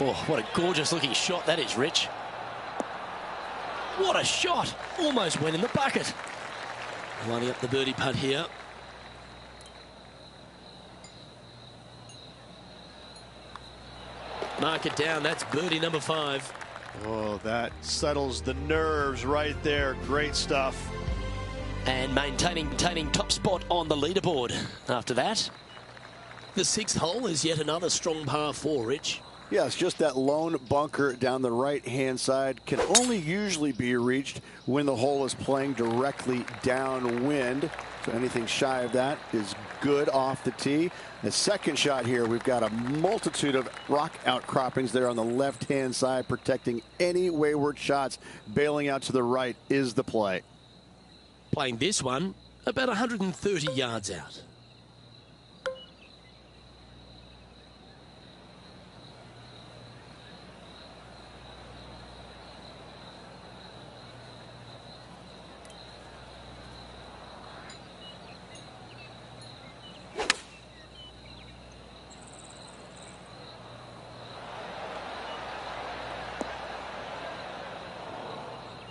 Oh, what a gorgeous looking shot that is, Rich. What a shot! Almost went in the bucket. Lining up the birdie putt here. Mark it down. That's birdie number 5. Oh, that settles the nerves right there. Great stuff. And maintaining top spot on the leaderboard after that. The 6th hole is yet another strong par 4, Rich. Yeah, it's just that lone bunker down the right-hand side can only usually be reached when the hole is playing directly downwind. So anything shy of that is good off the tee. The second shot here, we've got a multitude of rock outcroppings there on the left-hand side, protecting any wayward shots. Bailing out to the right is the play. Playing this one about 130 yards out.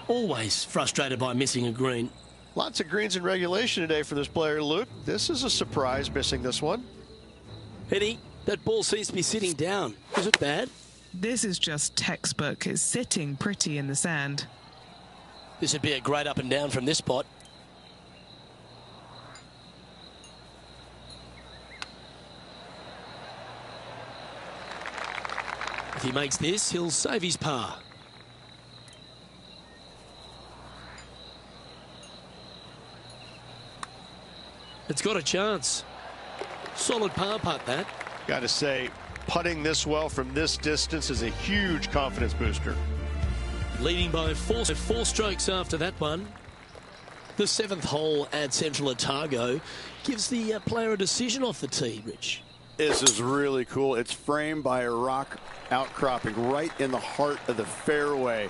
Always frustrated by missing a green. Lots of greens in regulation today for this player, Luke. This is a surprise, missing this one. Penny, that ball seems to be sitting down. Is it bad? This is just textbook. It's sitting pretty in the sand. This would be a great up and down from this spot. If he makes this, he'll save his par. It's got a chance. Solid par putt, that. Got to say, putting this well from this distance is a huge confidence booster. Leading by four strokes after that one. The 7th hole at Central Otago gives the player a decision off the tee, Rich. This is really cool. It's framed by a rock outcropping right in the heart of the fairway.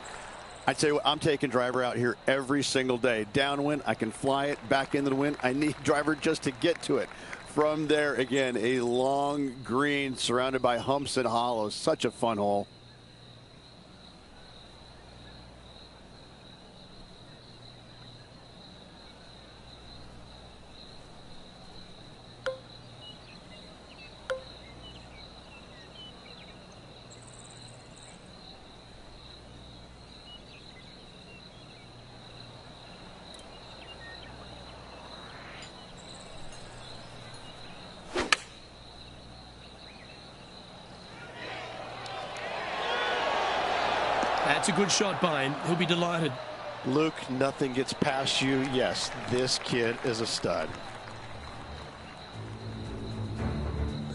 I tell you what, I'm taking driver out here every single day. Downwind, I can fly it back into the wind. I need driver just to get to it. From there, again, a long green surrounded by humps and hollows. Such a fun hole. That's a good shot by him. He'll be delighted. Luke, nothing gets past you. Yes, this kid is a stud.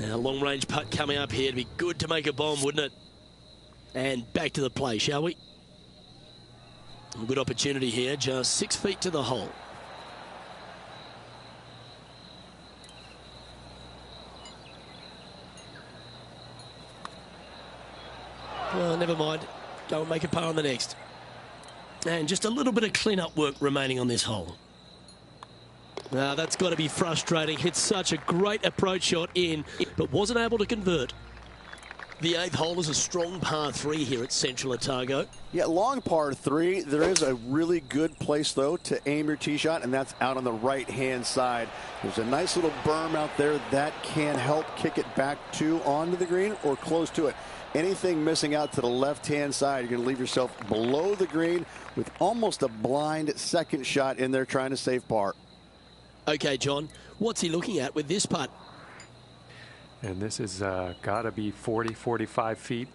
Now, long range putt coming up here. It'd be good to make a bomb, wouldn't it? And back to the play, shall we? A good opportunity here. Just 6 feet to the hole. Well, never mind. Go and make a par on the next. And just a little bit of clean-up work remaining on this hole. Now, that's got to be frustrating. Hit such a great approach shot in, but wasn't able to convert. The 8th hole is a strong par 3 here at Central Otago. Yeah, long par 3. There is a really good place, though, to aim your tee shot, and that's out on the right-hand side. There's a nice little berm out there that can help kick it back to onto the green or close to it. Anything missing out to the left-hand side, you're going to leave yourself below the green with almost a blind second shot in there trying to save par. Okay, John, what's he looking at with this putt? And this is got to be 40, 45 feet,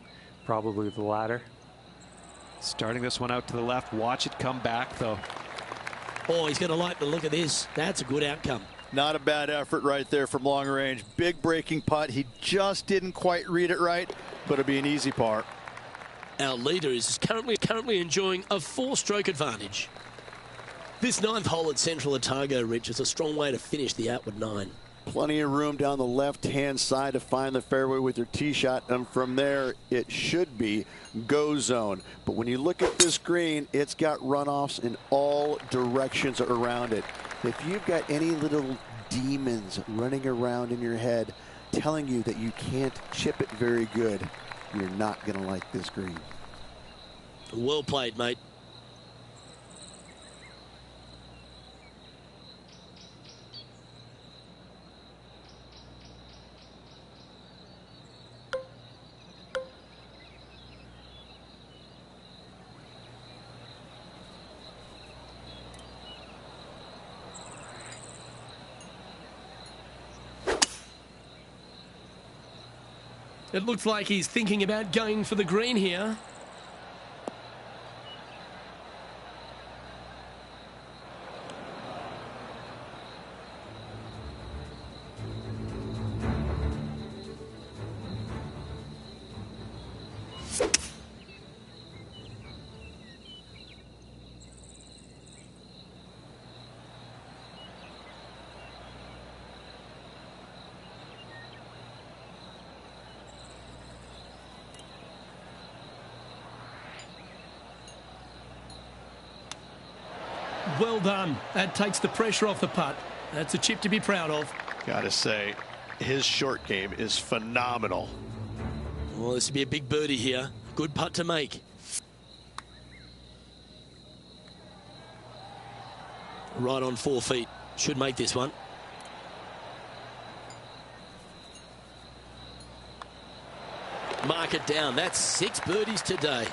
probably the ladder. Starting this one out to the left. Watch it come back, though. Oh, he's going to like the look of this. That's a good outcome. Not a bad effort right there from long range. Big breaking putt. He just didn't quite read it right, but it'll be an easy par. Our leader is currently enjoying a 4-stroke advantage. This 9th hole at Central Otago, Rich, is a strong way to finish the outward 9. Plenty of room down the left-hand side to find the fairway with your tee shot, and from there it should be go zone. But when you look at this green, it's got runoffs in all directions around it. If you've got any little demons running around in your head telling you that you can't chip it very good, you're not going to like this green. Well played, mate. It looks like he's thinking about going for the green here. Well done. That takes the pressure off the putt. That's a chip to be proud of. Gotta say, his short game is phenomenal. Well, this would be a big birdie here. Good putt to make. Right on 4 feet. Should make this one. Mark it down. That's 6 birdies today.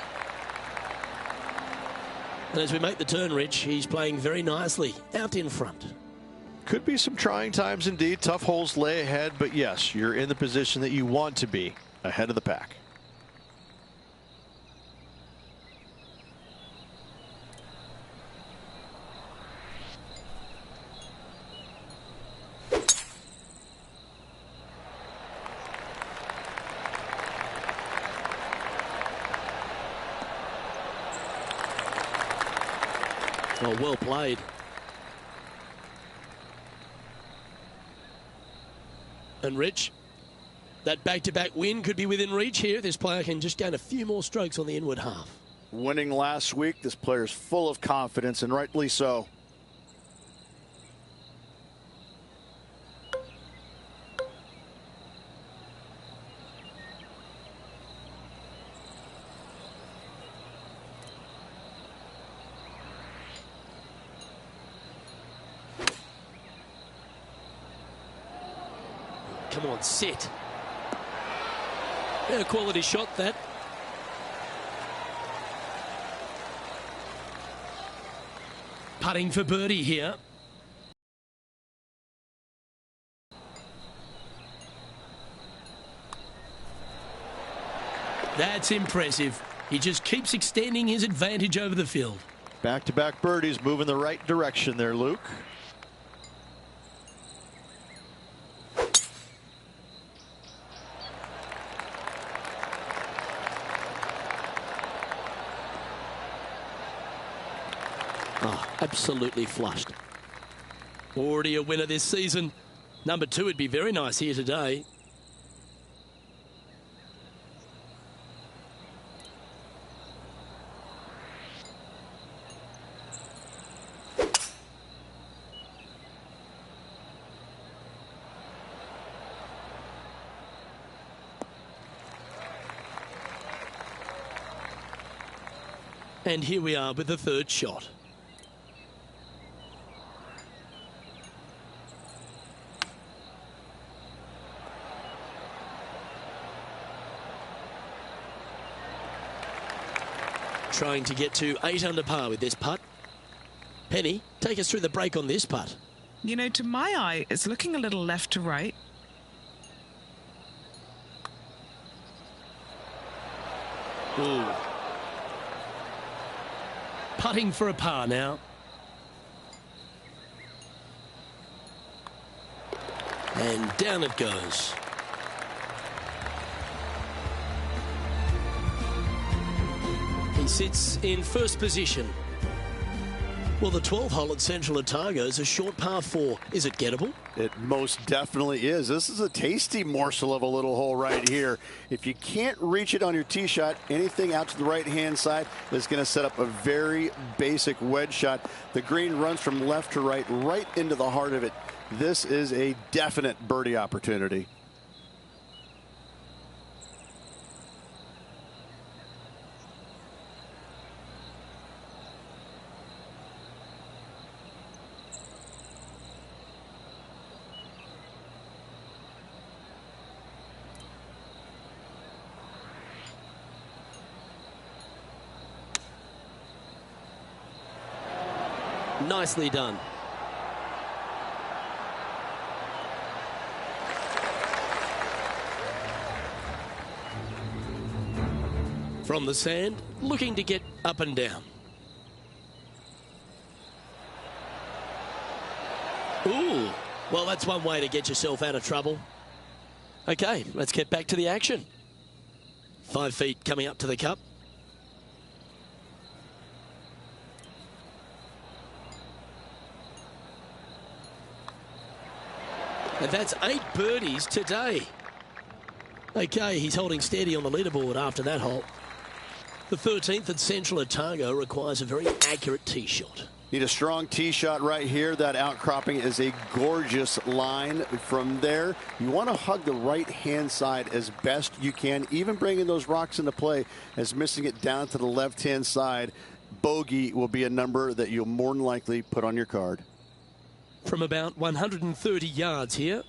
And as we make the turn, Rich, he's playing very nicely out in front. Could be some trying times indeed. Tough holes lay ahead, but yes, you're in the position that you want to be, ahead of the pack. Oh, well played. And Rich, that back-to-back win could be within reach here. This player can just gain a few more strokes on the inward half. Winning last week, this player's full of confidence, and rightly so. Come on, sit. Yeah, quality shot, that. Putting for birdie here. That's impressive. He just keeps extending his advantage over the field. Back-to-back birdies, move in the right direction there, Luke. Oh, absolutely flushed. Already a winner this season. Number 2 would be very nice here today. And here we are with the 3rd shot. Trying to get to 8 under par with this putt. Penny, take us through the break on this putt. You know, to my eye, it's looking a little left to right. Ooh. Putting for a par now. And down it goes. He sits in first position. Well, the 12th hole at Central Otago is a short par 4. Is it gettable? It most definitely is. This is a tasty morsel of a little hole right here. If you can't reach it on your tee shot, anything out to the right-hand side is going to set up a very basic wedge shot. The green runs from left to right, right into the heart of it. This is a definite birdie opportunity. Nicely done. From the sand, looking to get up and down. Ooh, well, that's one way to get yourself out of trouble. Okay, let's get back to the action. 5 feet coming up to the cup. And that's 8 birdies today. Okay, he's holding steady on the leaderboard after that hole. The 13th at Central Otago requires a very accurate tee shot. Need a strong tee shot right here. That outcropping is a gorgeous line. From there, you want to hug the right-hand side as best you can, even bringing those rocks into play, as missing it down to the left-hand side. Bogey will be a number that you'll more than likely put on your card. From about 130 yards here.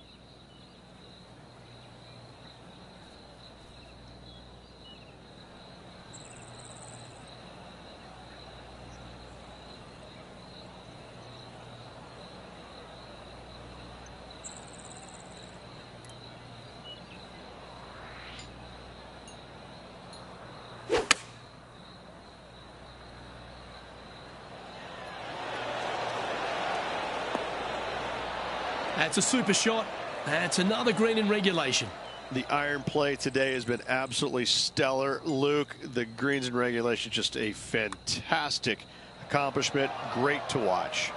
That's a super shot. That's another green in regulation. The iron play today has been absolutely stellar. Luke, the greens in regulation, just a fantastic accomplishment. Great to watch.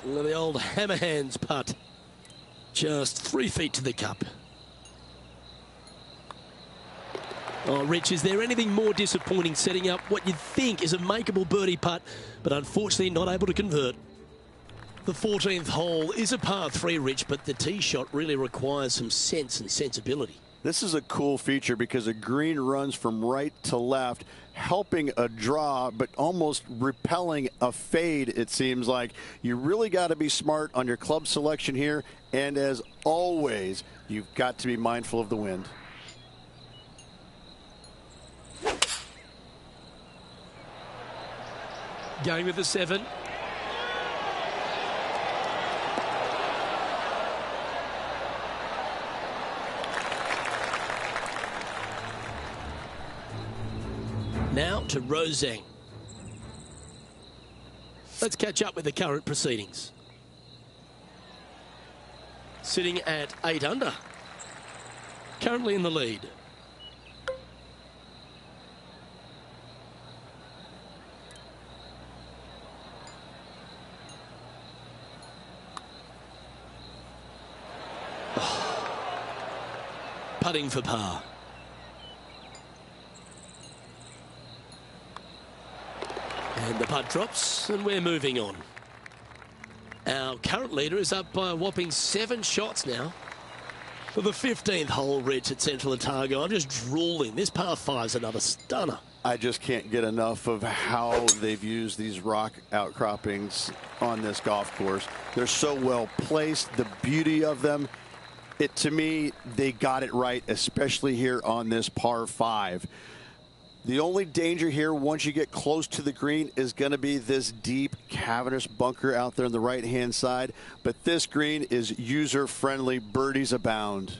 Look at the old hammer hands putt. Just 3 feet to the cup. Oh, Rich, is there anything more disappointing setting up what you'd think is a makeable birdie putt, but unfortunately not able to convert? The 14th hole is a par 3, Rich, but the tee shot really requires some sense and sensibility. This is a cool feature because a green runs from right to left, helping a draw, but almost repelling a fade, it seems like. You really got to be smart on your club selection here, and as always, you've got to be mindful of the wind. Going with the 7. Now to Roseng. Let's catch up with the current proceedings. Sitting at 8 under. Currently in the lead. Putting for par. And the putt drops, and we're moving on. Our current leader is up by a whopping 7 shots now. For the 15th hole, Rich, at Central Otago. I'm just drooling. This par 5's another stunner. I just can't get enough of how they've used these rock outcroppings on this golf course. They're so well placed, the beauty of them. To me, they got it right, especially here on this par 5. The only danger here, once you get close to the green, is going to be this deep, cavernous bunker out there on the right-hand side. But this green is user-friendly. Birdies abound.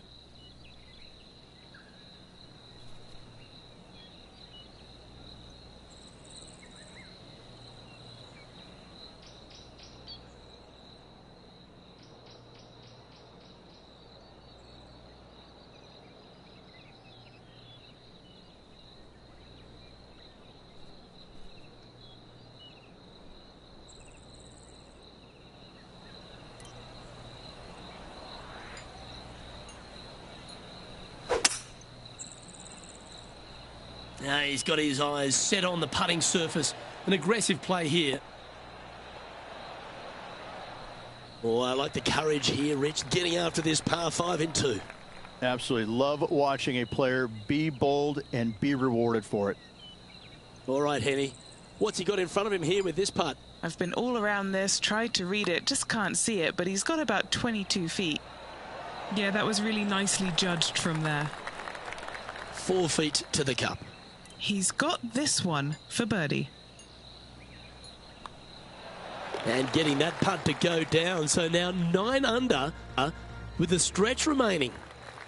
Now he's got his eyes set on the putting surface. An aggressive play here. Oh, I like the courage here, Rich, getting after this par 5 in 2. Absolutely love watching a player be bold and be rewarded for it. All right, Henny. What's he got in front of him here with this putt? I've been all around this, tried to read it, just can't see it, but he's got about 22 feet. Yeah, that was really nicely judged from there. 4 feet to the cup. He's got this one for birdie. And getting that putt to go down. So now 9 under with the stretch remaining.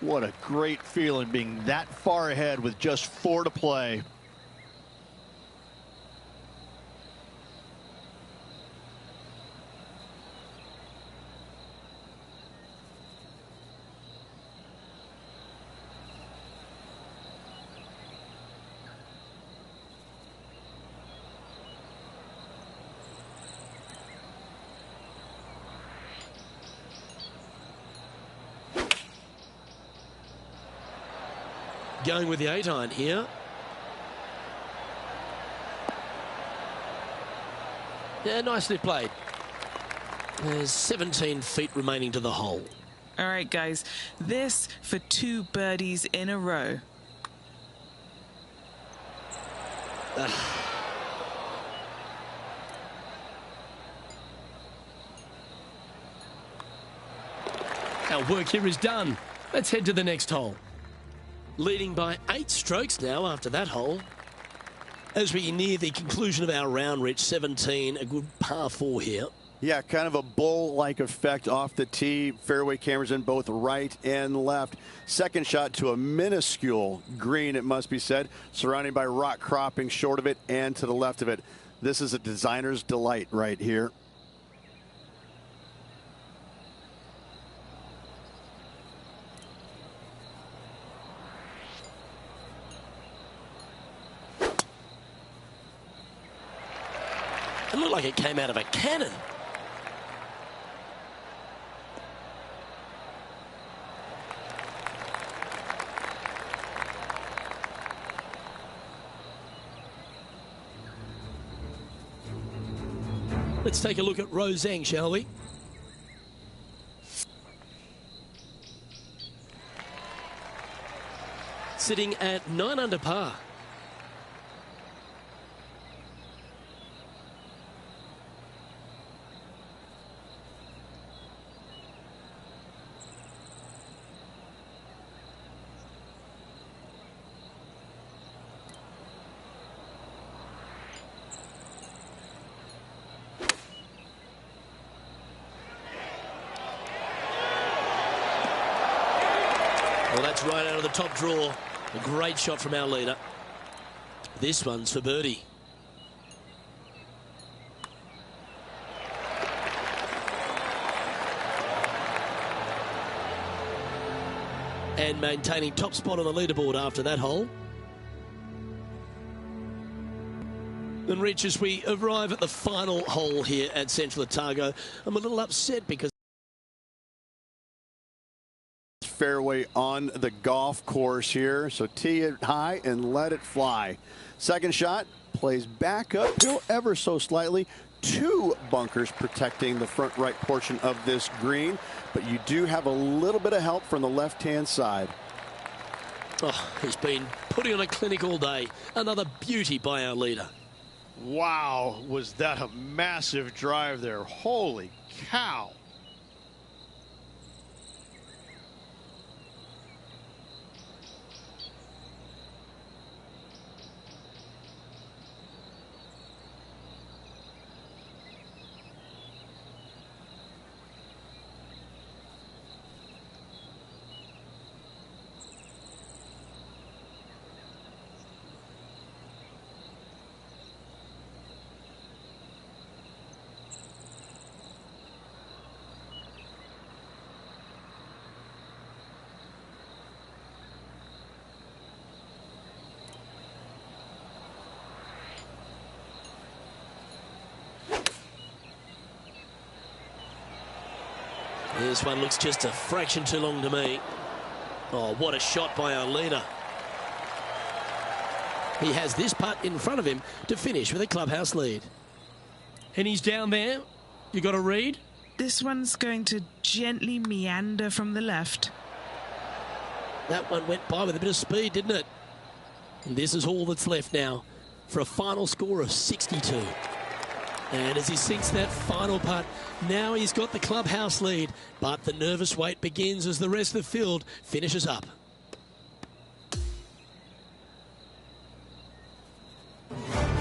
What a great feeling being that far ahead with just 4 to play. Going with the 8-iron here. Yeah, nicely played. There's 17 feet remaining to the hole. All right, guys, this for 2 birdies in a row. Our work here is done. Let's head to the next hole. Leading by 8 strokes now after that hole. As we near the conclusion of our round, Rich, 17, a good par 4 here. Yeah, kind of a bull-like effect off the tee. Fairway cameras in both right and left. Second shot to a minuscule green, it must be said, surrounded by rock cropping short of it and to the left of it. This is a designer's delight right here. It looked like it came out of a cannon. Let's take a look at Roseng, shall we? Sitting at 9 under par. Well, that's right out of the top draw. A great shot from our leader. This one's for birdie. And maintaining top spot on the leaderboard after that hole. And Rich, as we arrive at the final hole here at Central Otago, I'm a little upset because fairway on the golf course here, so tee it high and let it fly. Second shot plays back uphill ever so slightly. 2 bunkers protecting the front right portion of this green, but you do have a little bit of help from the left-hand side. Oh, he's been putting on a clinic all day. Another beauty by our leader. Wow, was that a massive drive there? Holy cow. This one looks just a fraction too long to me. Oh, what a shot by our leader. He has this putt in front of him to finish with a clubhouse lead. And he's down there. You got a read? This one's going to gently meander from the left. That one went by with a bit of speed, didn't it? And this is all that's left now for a final score of 62. And as he sinks that final putt, now he's got the clubhouse lead. But the nervous wait begins as the rest of the field finishes up.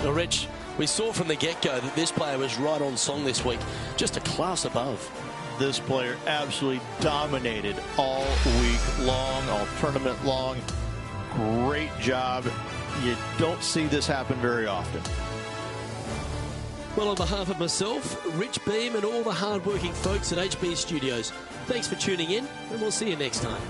Well, Rich, We saw from the get-go that this player was right on song this week, just a class above. This player absolutely dominated all week long, all tournament long. Great job. You don't see this happen very often. Well, on behalf of myself, Rich Beam, and all the hard-working folks at HB Studios, thanks for tuning in, and we'll see you next time.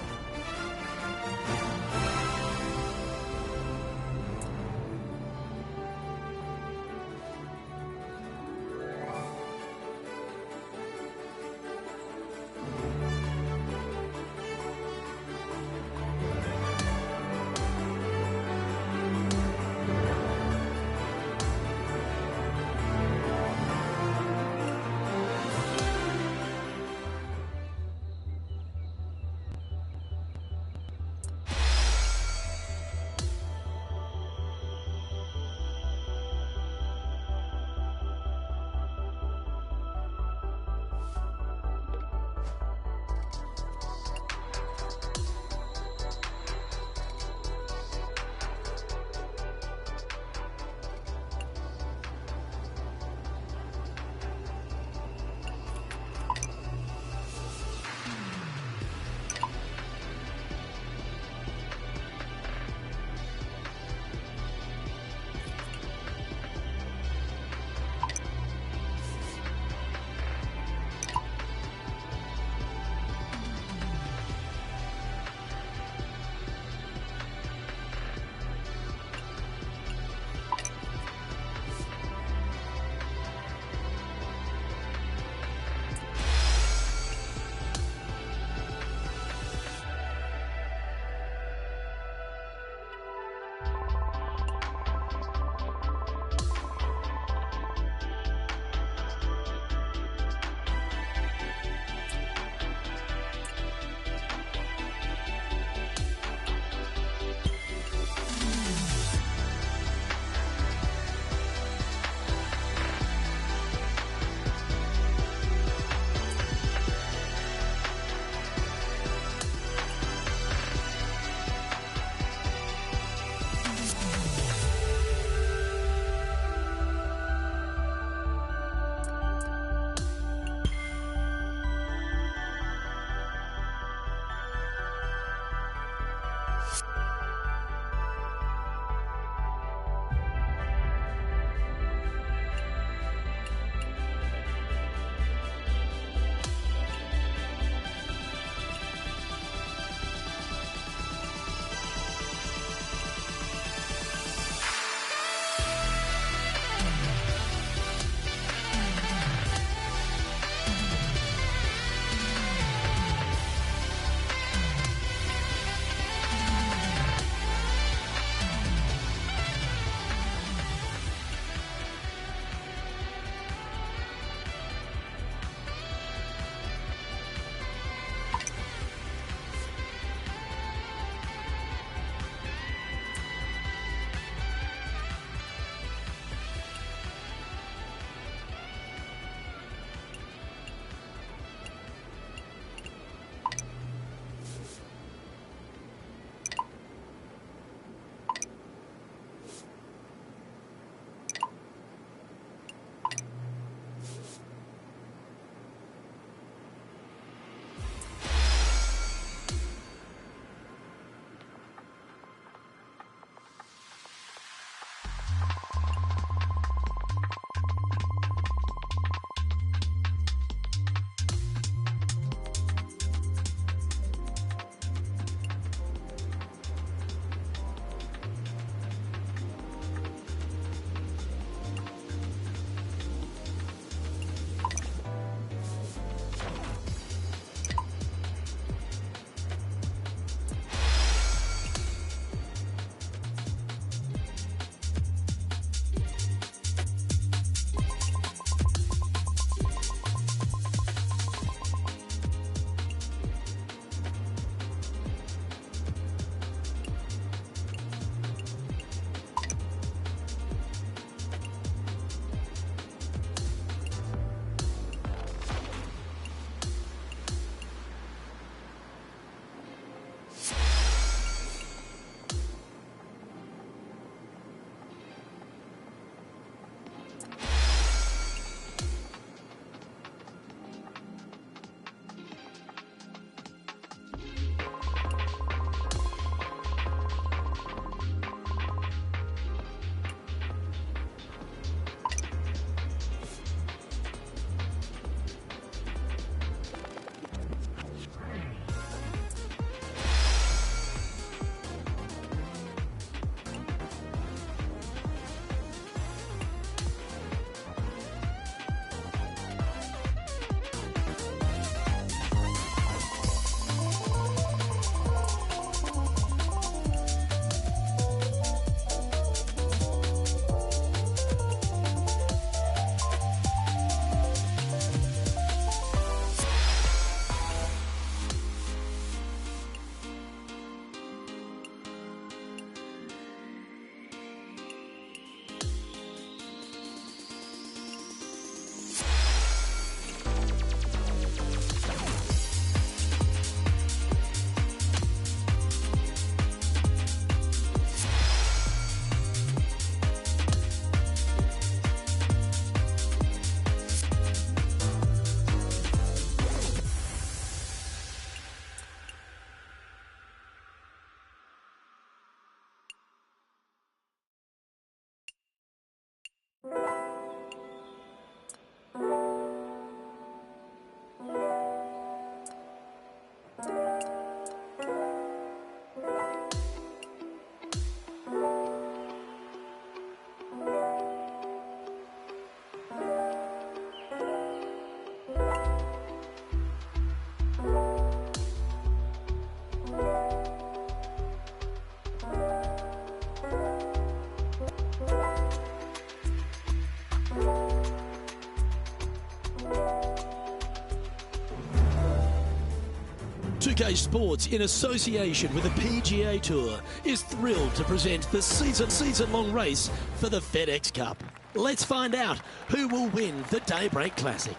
2K Sports, in association with the PGA Tour, is thrilled to present the season-long race for the FedEx Cup. Let's find out who will win the Daybreak Classic.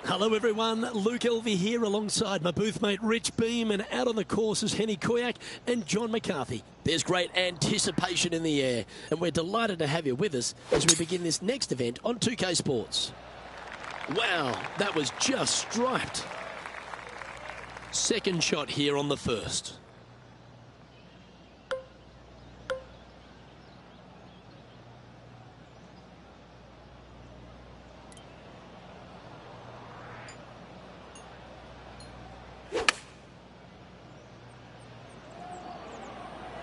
Hello everyone, Luke Elvey here alongside my booth mate Rich Beam, and out on the course is Henny Koyak and John McCarthy. There's great anticipation in the air, and we're delighted to have you with us as we begin this next event on 2K Sports. Wow, that was just striped. Second shot here on the first.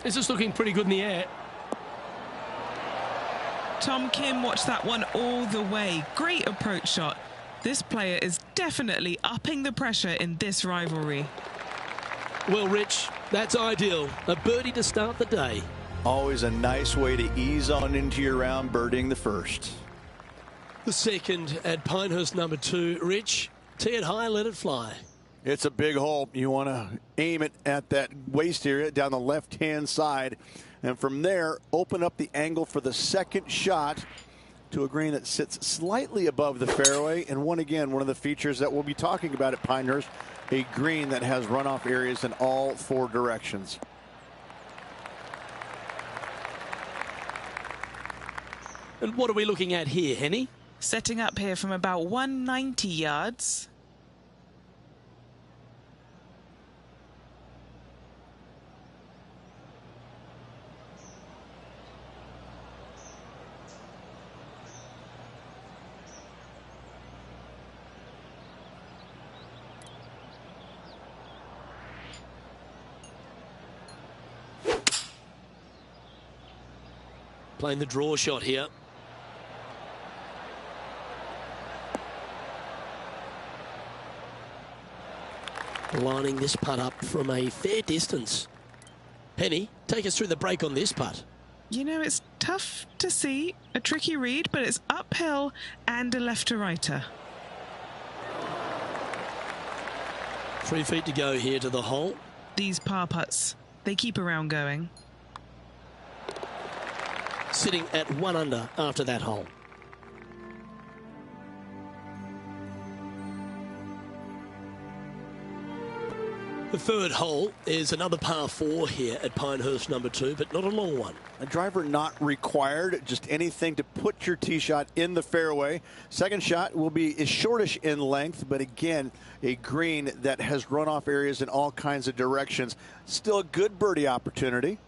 This is looking pretty good in the air. Tom Kim watched that one all the way. Great approach shot. This player is definitely upping the pressure in this rivalry. Well, Rich, that's ideal. A birdie to start the day. Always a nice way to ease on into your round, birdieing the first. The second at Pinehurst number 2. Rich, tee it high, let it fly. It's a big hole. You want to aim it at that waist area down the left-hand side. And from there, open up the angle for the second shot to a green that sits slightly above the fairway. And one of the features that we'll be talking about at Pinehurst, a green that has runoff areas in all 4 directions. And what are we looking at here, Henny? Setting up here from about 190 yards. Playing the draw shot here. Lining this putt up from a fair distance. Henny, take us through the break on this putt. You know, it's tough to see, a tricky read, but it's uphill and a left-to-righter. 3 feet to go here to the hole. These par putts, they keep a round going. Sitting at 1 under after that hole. The third hole is another par 4 here at Pinehurst number 2, but not a long one. A driver not required, just anything to put your tee shot in the fairway. Second shot will be shortish in length, but again, a green that has runoff areas in all kinds of directions. Still a good birdie opportunity.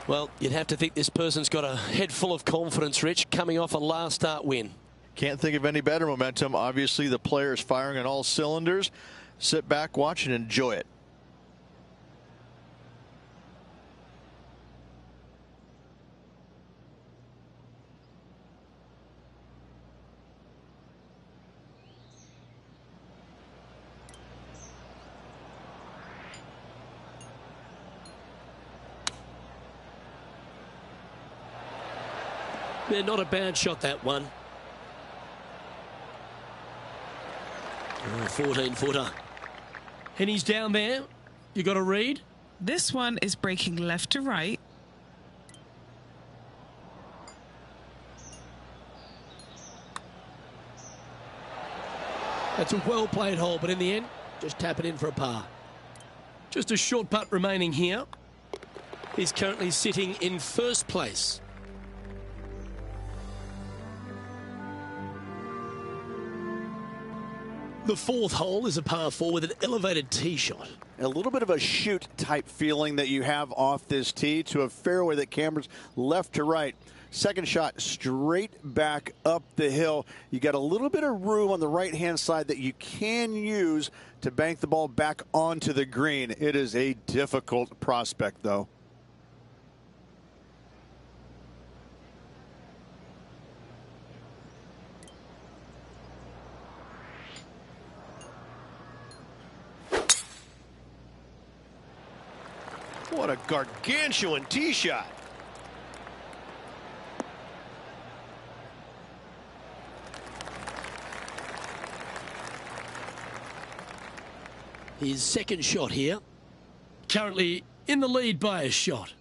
Well, you'd have to think this person's got a head full of confidence, Rich, coming off a last start win. Can't think of any better momentum. Obviously, the player is firing on all cylinders. Sit back, watch, and enjoy it. Yeah, not a bad shot, that one. 14-footer. And he's down there. You got a read? This one is breaking left to right. That's a well-played hole, but in the end, just tap it in for a par. Just a short putt remaining here. He's currently sitting in first place. The fourth hole is a par 4 with an elevated tee shot. A little bit of a shoot type feeling that you have off this tee to a fairway that cambers left to right. Second shot straight back up the hill. You got a little bit of room on the right-hand side that you can use to bank the ball back onto the green. It is a difficult prospect, though. What a gargantuan tee shot. His second shot here. Currently in the lead by a shot.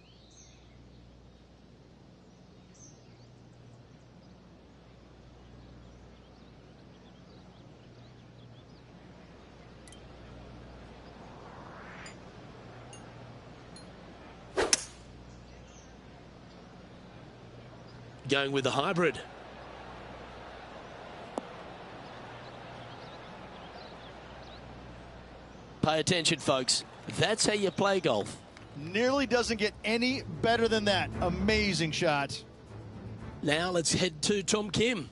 Going with the hybrid. Pay attention, folks. That's how you play golf. Nearly doesn't get any better than that. Amazing shot. Now let's head to Tom Kim.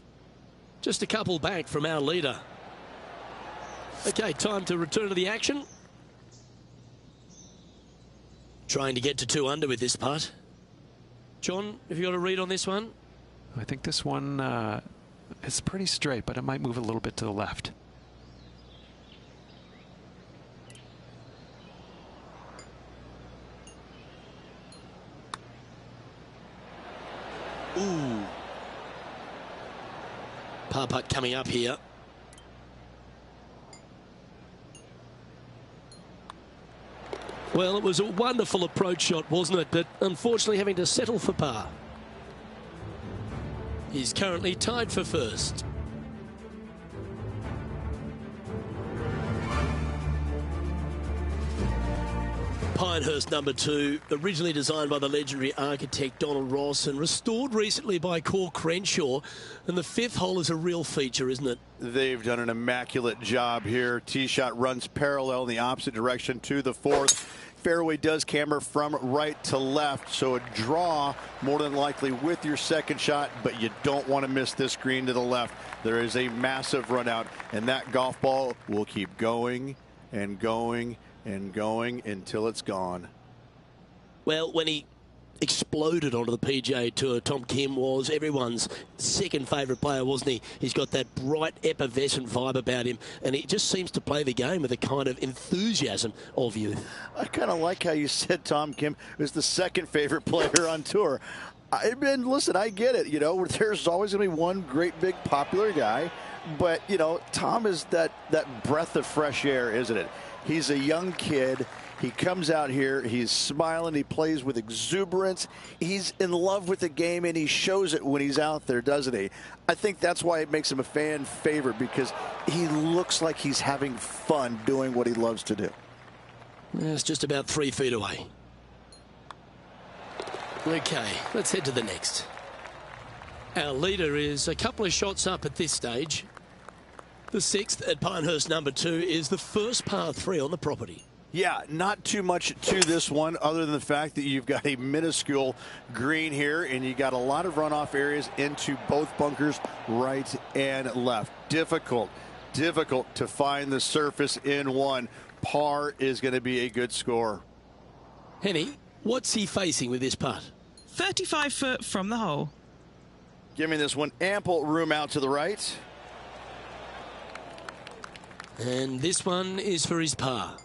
Just a couple back from our leader. Okay, time to return to the action. Trying to get to 2 under with this putt. John, have you got a read on this one? I think this one is pretty straight, but it might move a little bit to the left. Ooh. Par putt coming up here. Well, it was a wonderful approach shot, wasn't it? But unfortunately having to settle for par. He's currently tied for first. Pinehurst number 2, originally designed by the legendary architect Donald Ross and restored recently by Core Crenshaw. And the 5th hole is a real feature, isn't it? They've done an immaculate job here. Tee shot runs parallel in the opposite direction to the 4th. Fairway does camber from right to left, so a draw more than likely with your second shot, but you don't want to miss this green to the left. There is a massive run out, and that golf ball will keep going and going and going until it's gone. Well, when he exploded onto the PGA Tour, Tom Kim was everyone's second favourite player, wasn't he? He's got that bright, effervescent vibe about him, and he just seems to play the game with a kind of enthusiasm of youth. I kind of like how you said Tom Kim is the second favorite player on tour. Listen, I get it. You know, there's always going to be one great, big, popular guy, but, you know, Tom is that breath of fresh air, isn't it? He's a young kid. He comes out here, he's smiling, he plays with exuberance. He's in love with the game, and he shows it when he's out there, doesn't he? I think that's why it makes him a fan favorite, because he looks like he's having fun doing what he loves to do. It's just about 3 feet away. Okay, let's head to the next. Our leader is a couple of shots up at this stage. The 6th at Pinehurst number 2 is the first par 3 on the property. Yeah, not too much to this one other than the fact that you've got a minuscule green here and you got a lot of runoff areas into both bunkers, right and left. Difficult to find the surface in one. Par is going to be a good score. Henny, what's he facing with this putt? 35 foot from the hole. Giving this one ample room out to the right. And this one is for his par.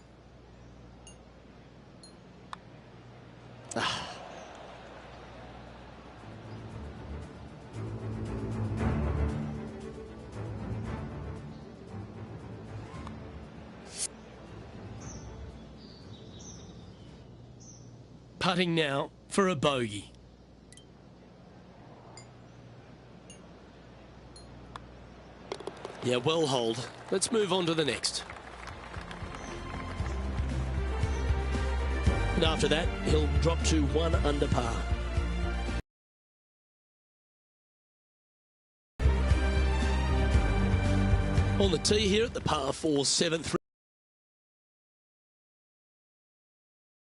Putting now for a bogey. Yeah, well holed. Let's move on to the next. And after that, he'll drop to 1 under par. On the tee here at the par 4 7th.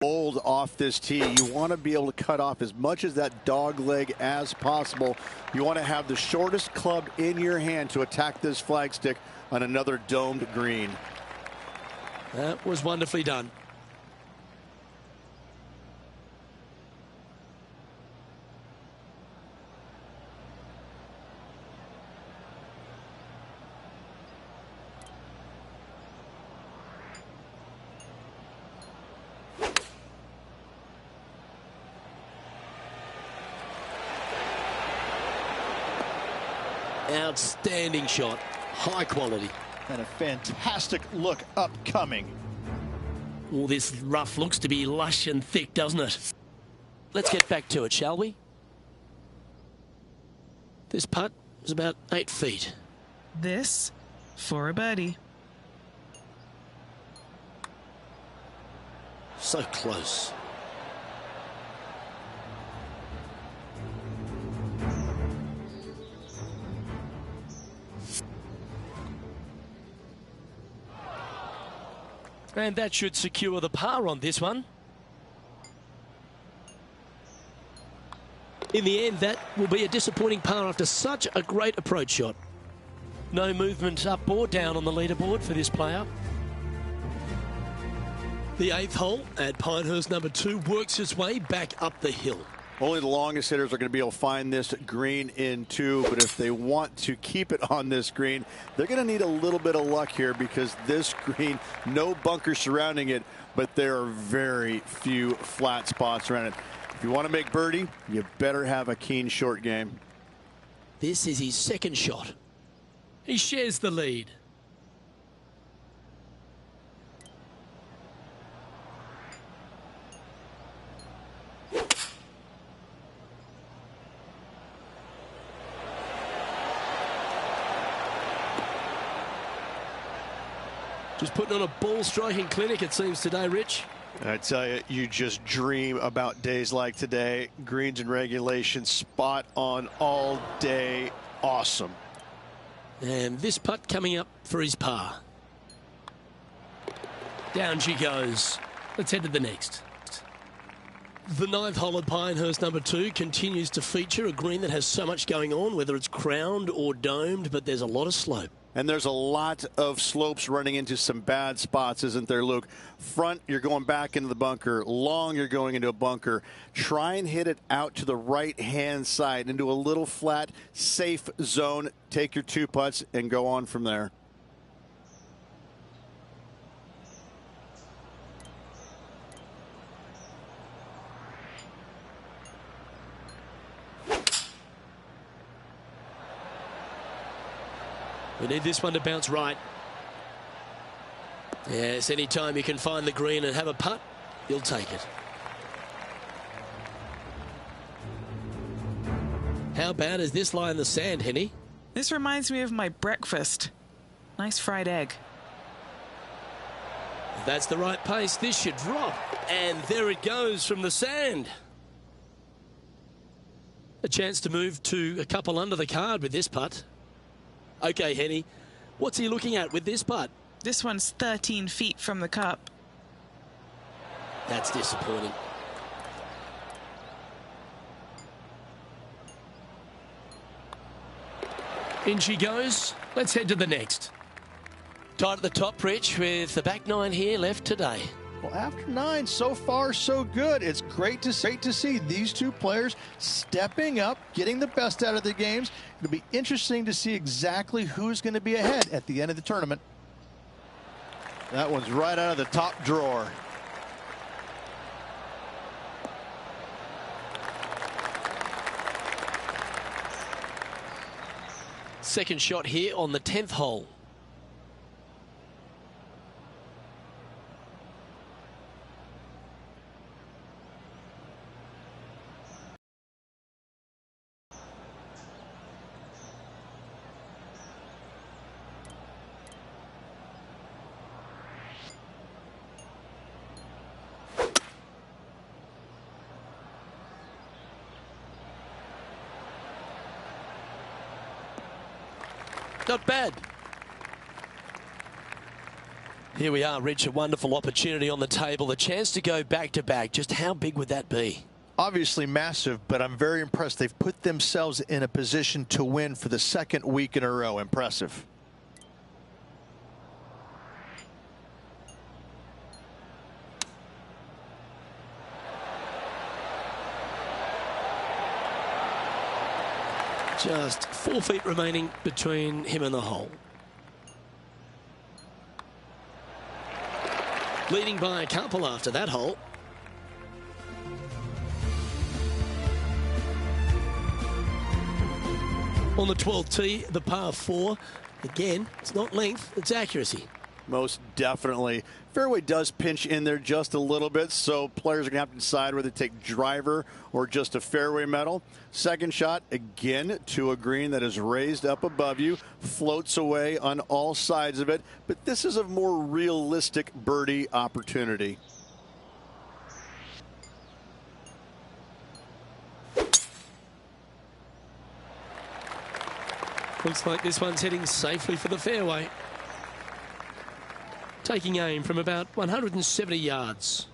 Bold off this tee. You want to be able to cut off as much as that dog leg as possible. You want to have the shortest club in your hand to attack this flagstick on another domed green. That was wonderfully done. Outstanding shot, high quality. And a fantastic look upcoming. All this rough looks to be lush and thick, doesn't it? Let's get back to it, shall we? This putt is about 8 feet. This for a birdie. So close. And that should secure the par on this one. In the end, that will be a disappointing par after such a great approach shot. No movement up or down on the leaderboard for this player. The 8th hole at Pinehurst number 2 works its way back up the hill. Only the longest hitters are going to be able to find this green in 2, but if they want to keep it on this green, they're going to need a little bit of luck here because this green, no bunker surrounding it, but there are very few flat spots around it. If you want to make birdie, you better have a keen short game. This is his 2nd shot. He shares the lead. Just putting on a ball striking clinic, it seems, today, Rich. I tell you, you just dream about days like today. Greens and regulation, spot on all day. Awesome. And this putt coming up for his par. Down she goes. Let's head to the next. The 9th hole at Pinehurst number 2 continues to feature a green that has so much going on, whether it's crowned or domed, but there's a lot of slope. And there's a lot of slopes running into some bad spots, isn't there, Luke? Front, you're going back into the bunker. Long, you're going into a bunker. Try and hit it out to the right-hand side into a little flat, safe zone. Take your 2 putts and go on from there. We need this one to bounce right. Yes, anytime you can find the green and have a putt, you'll take it. How bad is this lie in the sand, Henny? This reminds me of my breakfast. Nice fried egg. If that's the right pace, this should drop. And there it goes from the sand. A chance to move to a couple under the card with this putt. Okay, Henny, what's he looking at with this putt? This one's 13 feet from the cup. That's disappointing. In she goes. Let's head to the next. Tied at the top, Rich, with the back nine here left today. Well, after 9, so far so good. It's great to see these two players stepping up, getting the best out of the games. It'll be interesting to see exactly who's going to be ahead at the end of the tournament. That one's right out of the top drawer. Second shot here on the 10th hole. Not bad. Here we are, Rich, a wonderful opportunity on the table. The chance to go back-to-back. Just how big would that be? Obviously massive, but I'm very impressed. They've put themselves in a position to win for the second week in a row. Impressive. Just 4 feet remaining between him and the hole. Leading by a couple after that hole. On the 12th tee, the par 4. Again, it's not length, it's accuracy. Most definitely. Fairway does pinch in there just a little bit, so players are going to have to decide whether to take driver or just a fairway metal. Second shot, again, to a green that is raised up above you, floats away on all sides of it, but this is a more realistic birdie opportunity. Looks like this one's heading safely for the fairway. Taking aim from about 170 yards.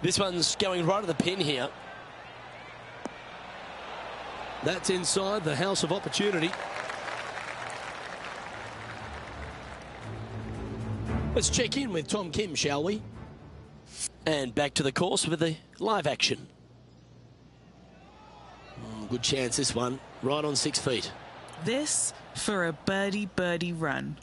This one's going right at the pin here. That's inside the house of opportunity. Let's check in with Tom Kim, shall we? And back to the course with the live action. Good chance, this one. Right on 6 feet. This for a birdie run.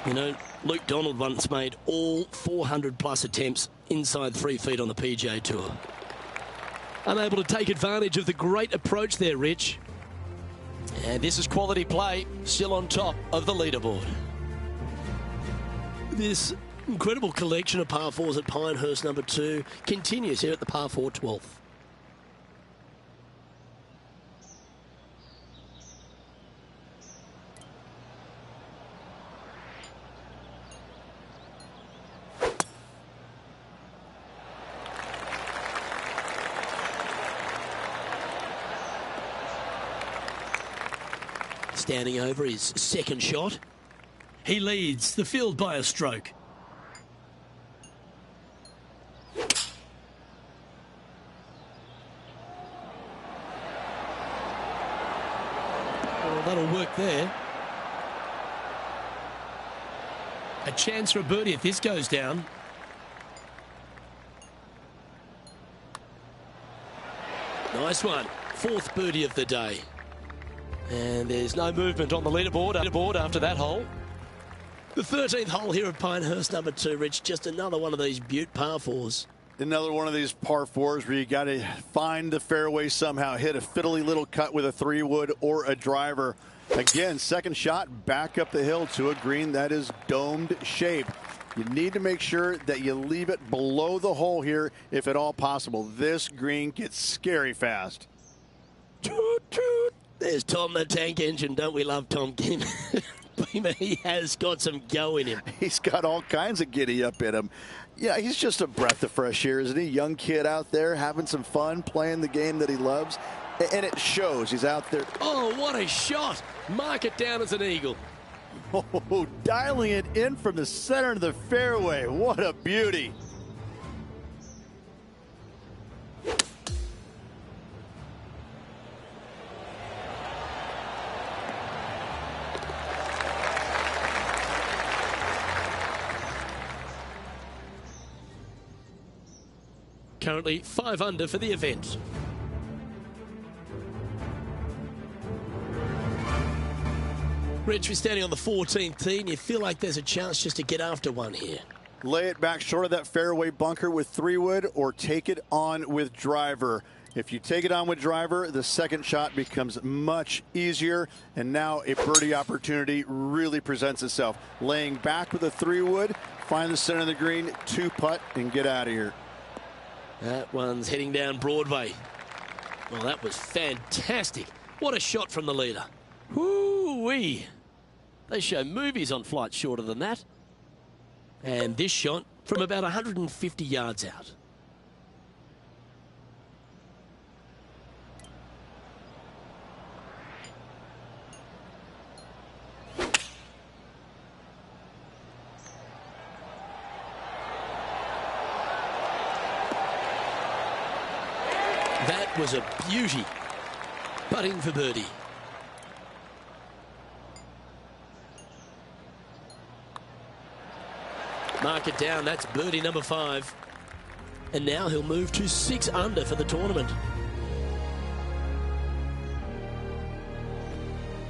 You know, Luke Donald once made all 400-plus attempts inside 3 feet on the PGA Tour. Unable to take advantage of the great approach there, Rich. And this is quality play, still on top of the leaderboard. This incredible collection of par 4s at Pinehurst number 2 continues here at the par 4 12th. Standing over his second shot. He leads the field by a stroke. Well, that'll work there. A chance for a birdie if this goes down. Nice one. 4th birdie of the day. And there's no movement on the leaderboard after that hole. The 13th hole here at Pinehurst number 2, Rich. Just another one of these beaut par 4s. Another one of these par fours where you got to find the fairway somehow, hit a fiddly little cut with a 3-wood or a driver. Again, second shot back up the hill to a green that is domed shape. You need to make sure that you leave it below the hole here if at all possible. This green gets scary fast. Toot, toot. There's Tom the Tank Engine. Don't we love Tom Kim? He has got some go in him. He's got all kinds of giddy up in him. Yeah, he's just a breath of fresh air, isn't he? Young kid out there having some fun, playing the game that he loves. And it shows. He's out there. Oh, what a shot. Mark it down as an eagle. Oh, dialing it in from the center of the fairway. What a beauty. Currently 5 under for the event. Rich, we're standing on the 14th tee, and you feel like there's a chance just to get after one here. Lay it back short of that fairway bunker with 3-wood or take it on with driver. If you take it on with driver, the second shot becomes much easier, and now a birdie opportunity really presents itself. Laying back with a 3-wood, find the center of the green, 2-putt, and get out of here. That one's heading down Broadway. Well, that was fantastic. What a shot from the leader. Whoo-wee. They show movies on flights shorter than that. And this shot from about 150 yards out. That was a beauty. Putting for birdie. Mark it down. That's birdie number 5. And now he'll move to 6 under for the tournament.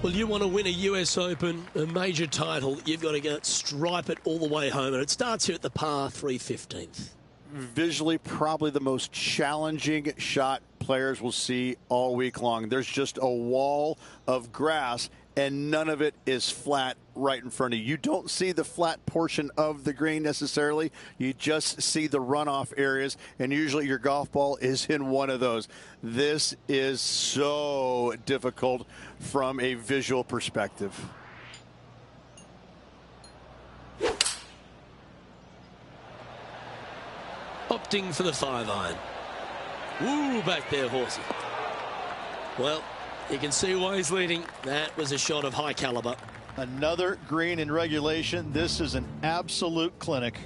Well, you want to win a US Open, a major title, you've got to go stripe it all the way home. And it starts here at the par 3/15th. Visually, probably the most challenging shot players will see all week long. There's just a wall of grass, and none of it is flat right in front of you. You don't see the flat portion of the green necessarily. You just see the runoff areas, and usually your golf ball is in one of those. This is so difficult from a visual perspective. Opting for the 5-iron. Woo, back there, horsey. Well, you can see why he's leading. That was a shot of high caliber. Another green in regulation. This is an absolute clinic.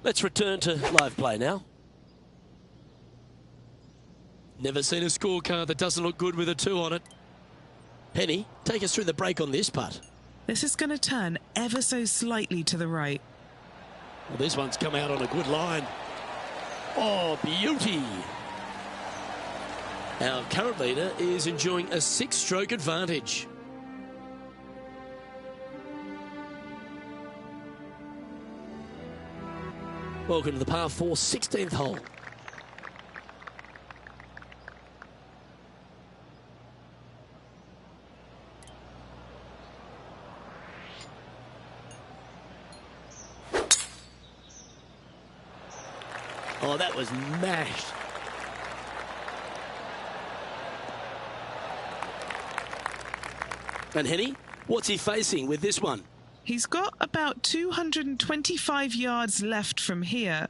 Let's return to live play now. Never seen a scorecard that doesn't look good with a 2 on it. Penny, take us through the break on this putt. This is going to turn ever so slightly to the right. Well, this one's come out on a good line. Oh, beauty. Our current leader is enjoying a 6-stroke advantage. Welcome to the par 4 16th hole. Oh, that was mashed. And Henny, what's he facing with this one? He's got about 225 yards left from here.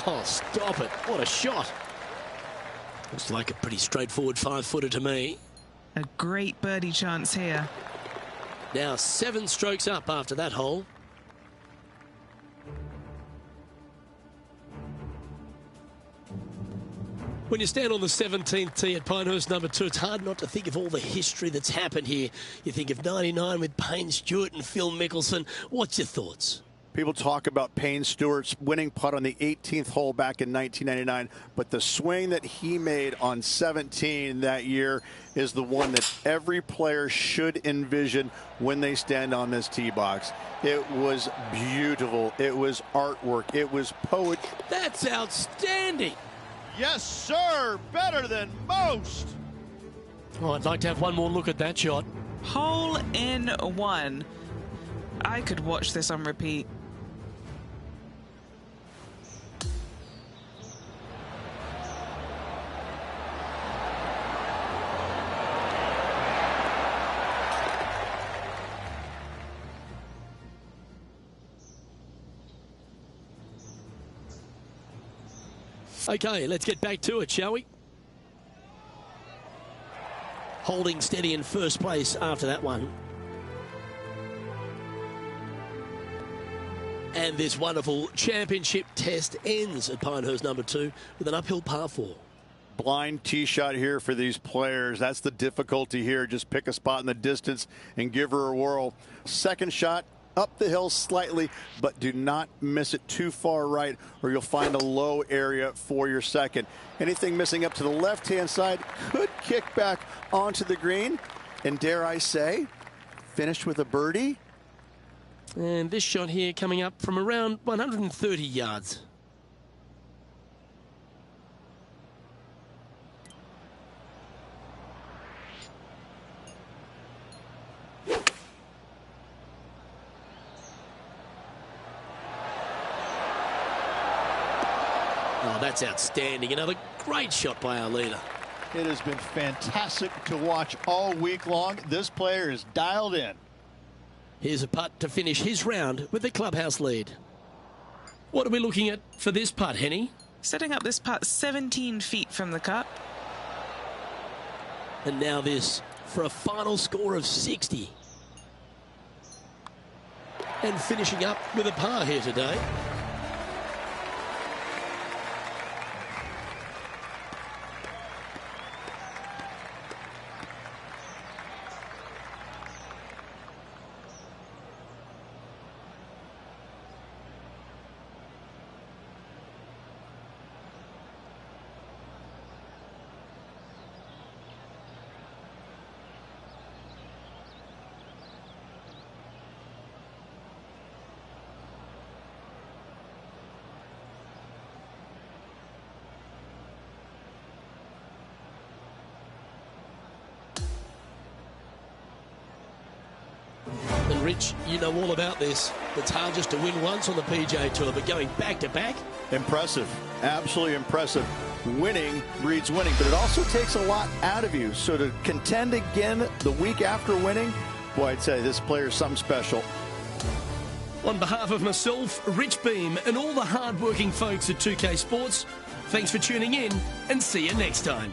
Oh, stop it. What a shot. Looks like a pretty straightforward 5-footer to me. A great birdie chance here. Now 7 strokes up after that hole. When you stand on the 17th tee at Pinehurst number 2, it's hard not to think of all the history that's happened here. You think of 99 with Payne Stewart and Phil Mickelson. What's your thoughts? People talk about Payne Stewart's winning putt on the 18th hole back in 1999, but the swing that he made on 17 that year is the one that every player should envision when they stand on this tee box. It was beautiful. It was artwork. It was poetry. That's outstanding. Yes, sir. Better than most. Oh, I'd like to have one more look at that shot. Hole in one. I could watch this on repeat. Okay, let's get back to it, shall we? Holding steady in first place after that one. And this wonderful championship test ends at Pinehurst number 2 with an uphill par 4. Blind tee shot here for these players. That's the difficulty here. Just pick a spot in the distance and give her a whirl. Second shot up the hill slightly, but do not miss it too far right or you'll find a low area for your second. Anything missing up to the left-hand side could kick back onto the green. And dare I say, finished with a birdie. And this shot here coming up from around 130 yards. Oh, that's outstanding. Another great shot by our leader. It has been fantastic to watch all week long. This player is dialed in. Here's a putt to finish his round with the clubhouse lead. What are we looking at for this putt, Henny? Setting up this putt 17 feet from the cup. And now this for a final score of 60. And finishing up with a par here today. And Rich, you know all about this. It's hard just to win once on the PGA Tour, but going back to back. Impressive. Absolutely impressive. Winning breeds winning, but it also takes a lot out of you. So to contend again the week after winning, boy, I'd say this player is something special. On behalf of myself, Rich Beam, and all the hard-working folks at 2K Sports, thanks for tuning in, and see you next time.